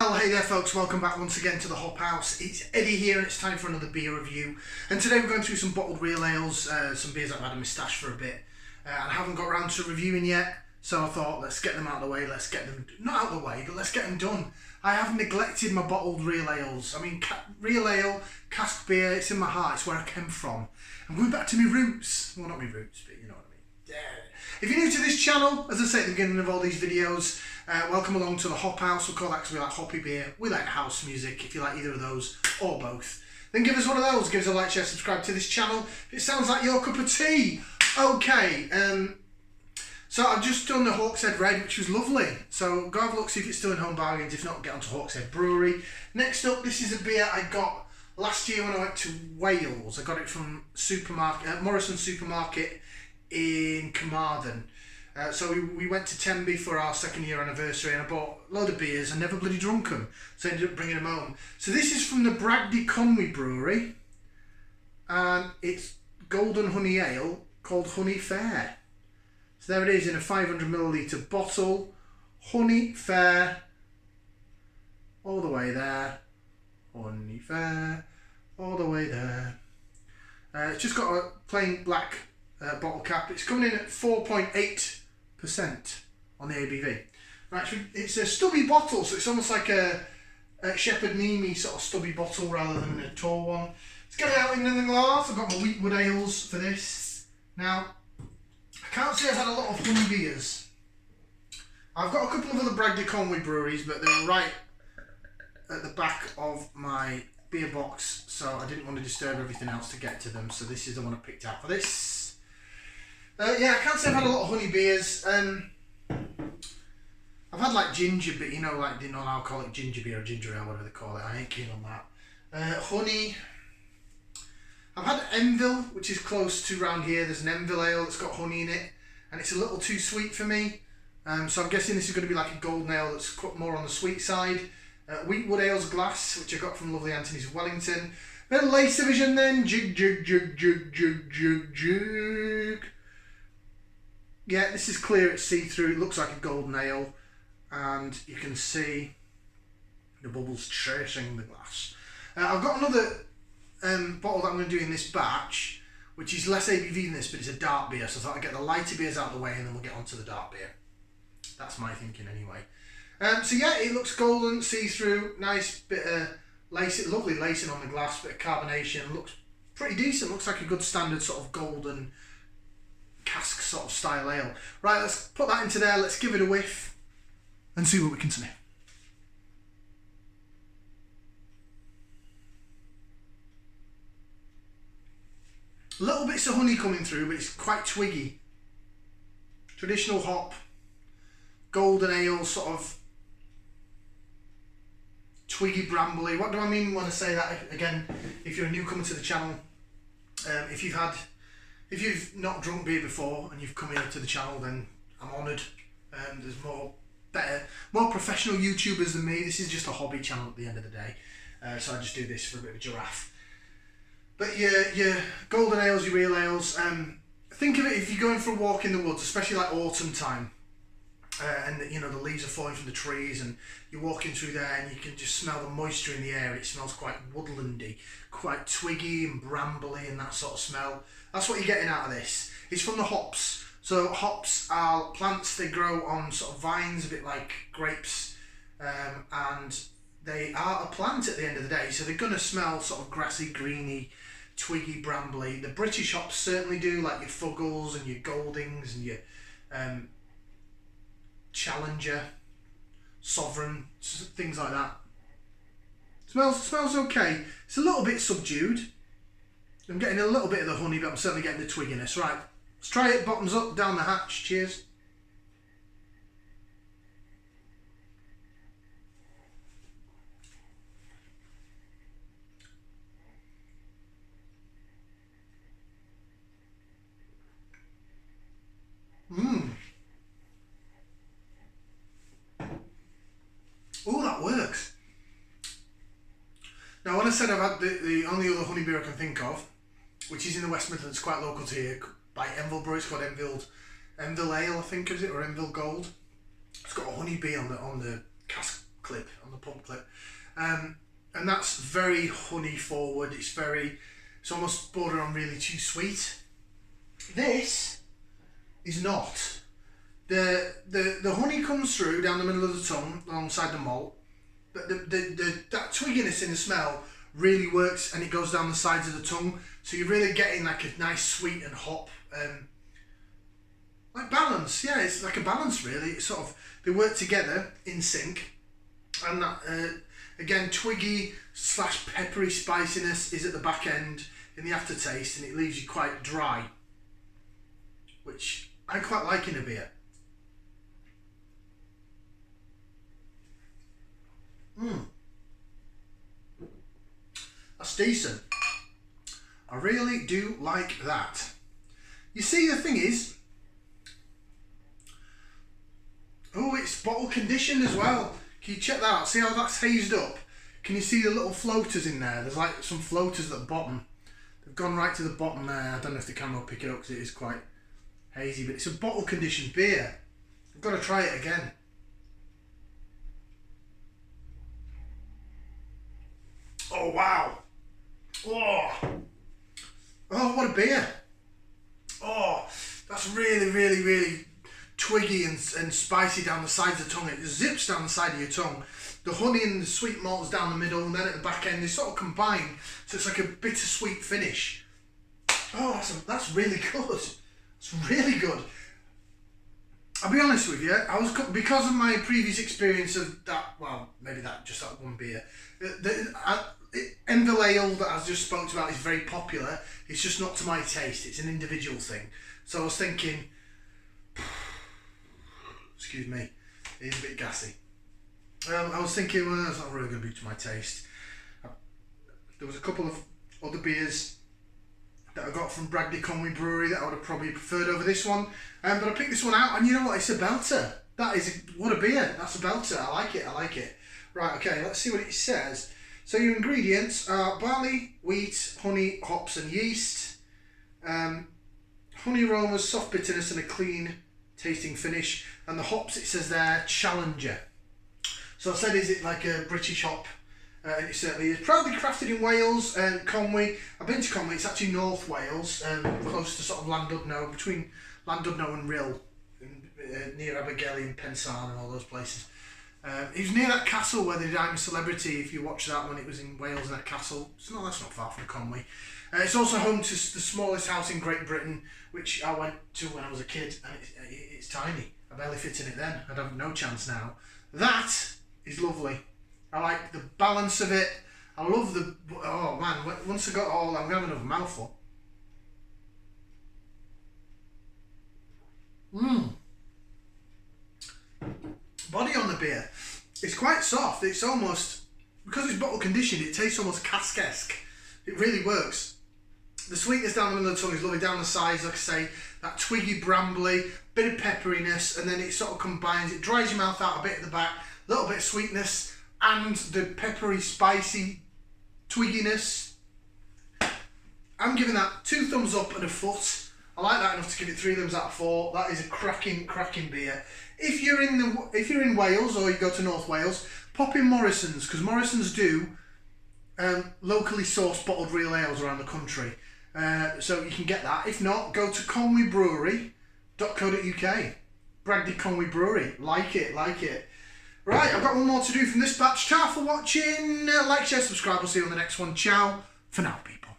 Well, hey there folks, welcome back once again to the Hop House. It's Eddie here and it's time for another beer review. And today we're going through some bottled real ales, some beers I've had in my stash for a bit. And I haven't got around to reviewing yet, so I thought let's get them out of the way, let's get them, not out of the way, but let's get them done. I have neglected my bottled real ales. I mean, real ale, cask beer, it's in my heart, it's where I came from. I'm going back to my roots. Well, not my roots, but you know what I mean. Yeah. If you're new to this channel, as I say at the beginning of all these videos, welcome along to the Hop House. We'll call that because we like hoppy beer, we like house music. If you like either of those or both, then give us one of those. Give us a like, share, subscribe to this channel. If it sounds like your cup of tea. Okay, so I've just done the Hawkshead Red, which was lovely. So go have a look, see if it's still in home bargains. If not, get onto Hawkshead Brewery. Next up, this is a beer I got last year when I went to Wales. I got it from Morrison Supermarket in Carmarthen. So we went to Tenby for our 2nd year anniversary and I bought a load of beers and never bloody drunk them. So I ended up bringing them home. So this is from the Bragdy Conwy Brewery and it's Golden Honey Ale called Honey Fayre. So there it is in a 500ml bottle. Honey Fayre. All the way there. Honey Fayre. All the way there. It's just got a plain black bottle cap. It's coming in at 4.8% on the ABV. Right, it's a stubby bottle, so it's almost like a Shepherd Neame sort of stubby bottle rather than a tall one. Let's get it out into the glass. I've got my Wheatwood ales for this. Now, I can't say I've had a lot of honey beers. I've got a couple of other Bragdy Conwy breweries, but they're right at the back of my beer box, so I didn't want to disturb everything else to get to them, so this is the one I picked out for this. Yeah, I can't say I've had a lot of honey beers. I've had like ginger, but you know, like the non-alcoholic ginger beer or ginger ale, whatever they call it. I ain't keen on that. Honey. I've had Enville, which is close to round here. There's an Enville ale that's got honey in it, and it's a little too sweet for me. So I'm guessing this is going to be like a golden ale that's more on the sweet side. Wheatwood Ales glass, which I got from lovely Anthony's of Wellington. Then Lace Division then. Jig. Yeah, this is clear, it's see-through, it looks like a golden ale, and you can see the bubbles tracing the glass. I've got another bottle that I'm going to do in this batch, which is less ABV than this, but it's a dark beer, so I thought I'd get the lighter beers out of the way and then we'll get on to the dark beer. That's my thinking anyway. So yeah, it looks golden, see-through, nice bit of lace, lovely lacing on the glass, bit of carbonation, looks pretty decent, looks like a good standard sort of golden cask sort of style ale. Right, let's put that into there, let's give it a whiff and see what we can sniff. Little bits of honey coming through, but it's quite twiggy. Traditional hop, golden ale, sort of twiggy brambly. What do I mean when I say that? Again, if you're a newcomer to the channel, if you've not drunk beer before and you've come here to the channel, then I'm honoured. There's more professional YouTubers than me. This is just a hobby channel at the end of the day, so I just do this for a bit of a giraffe. But your golden ales, your real ales, think of it if you're going for a walk in the woods, especially like autumn time, and you know the leaves are falling from the trees and you're walking through there and you can just smell the moisture in the air. It smells quite woodlandy, quite twiggy and brambly and that sort of smell. That's what you're getting out of this. It's from the hops. So hops are plants, they grow on sort of vines, a bit like grapes, and they are a plant at the end of the day, so they're going to smell sort of grassy, greeny, twiggy, brambly. The British hops certainly do, like your Fuggles and your Goldings and your Challenger, Sovereign, things like that. Smells okay. It's a little bit subdued. I'm getting a little bit of the honey, but I'm certainly getting the twigginess. Right, let's try it bottoms up, down the hatch. Cheers. Oh, that works. Now, when I said I've had the only other honey beer I can think of, which is in the West Midlands, quite local to here, by Enville Brewery, it's called Enville Ale, I think, is it, or Enville Gold. It's got a honey bee on the cask clip, on the pump clip. And that's very honey forward. It's almost bordering on really too sweet. This is not. The honey comes through down the middle of the tongue alongside the malt, but that twigginess in the smell really works, and it goes down the sides of the tongue, so you're really getting like a nice sweet and hop like balance. Yeah, it's like a balance really. It's sort of, they work together in sync, and that again, twiggy / peppery spiciness is at the back end in the aftertaste, and it leaves you quite dry, which I quite like in a beer. That's decent. I really do like that. You see, the thing is, oh, it's bottle conditioned as well. Can you check that out? See how that's hazed up? Can you see the little floaters in there? There's like some floaters at the bottom. They've gone right to the bottom there. I don't know if the camera will pick it up because it is quite hazy, but it's a bottle conditioned beer. I've got to try it again. Oh wow. Oh, what a beer. Oh, that's really twiggy and spicy down the sides of the tongue. It zips down the side of your tongue. The honey and the sweet malt's down the middle, and then at the back end they sort of combine, so it's like a bittersweet finish. Oh, that's really good. It's really good. I'll be honest with you, because of my previous experience of that, well, maybe just that one beer, Envil Ale that I just spoke about is very popular. It's just not to my taste. It's an individual thing. So I was thinking, excuse me, it is a bit gassy. I was thinking, well, that's not really going to be to my taste. There was a couple of other beers that I got from Bragdy Conwy Brewery that I would have probably preferred over this one. But I picked this one out, and you know what? It's a belter. What a beer. That's a belter. I like it. Right, okay, let's see what it says. So your ingredients are barley, wheat, honey, hops and yeast. Honey aromas, soft bitterness and a clean tasting finish. And the hops, it says there, Challenger. So I said, is it like a British hop? And it certainly is. Proudly crafted in Wales and Conwy. I've been to Conwy, it's actually North Wales, close to sort of Llandudno, between Llandudno and Rhyl, near Abergele and Pensarn and all those places. It was near that castle where they did I'm a Celebrity. If you watch that one, it was in Wales in that castle. So no, that's not far from Conwy. It's also home to the smallest house in Great Britain, which I went to when I was a kid, and it's tiny. I barely fit in it then. I'd have no chance now. That is lovely. I like the balance of it. I love the... Oh man, once I got all... I'm going to have another mouthful. Body on the beer. It's quite soft. It's almost... Because it's bottle conditioned, it tastes almost cask-esque. It really works. The sweetness down the middle of the tongue is lovely. Down the sides, like I say, that twiggy brambly, bit of pepperiness, and then it sort of combines. It dries your mouth out a bit at the back, a little bit of sweetness, and the peppery, spicy twigginess. I'm giving that 2 thumbs up and a foot. I like that enough to give it 3 thumbs out of 4. That is a cracking beer. If you're in Wales or you go to North Wales, pop in Morrison's, because Morrison's do locally sourced bottled real ales around the country. So you can get that. If not, go to conwybrewery.co.uk. Bragdy Conwy Brewery. Like it. Right, I've got one more to do from this batch. Ciao for watching. Like, share, subscribe. We'll see you on the next one. Ciao for now, people.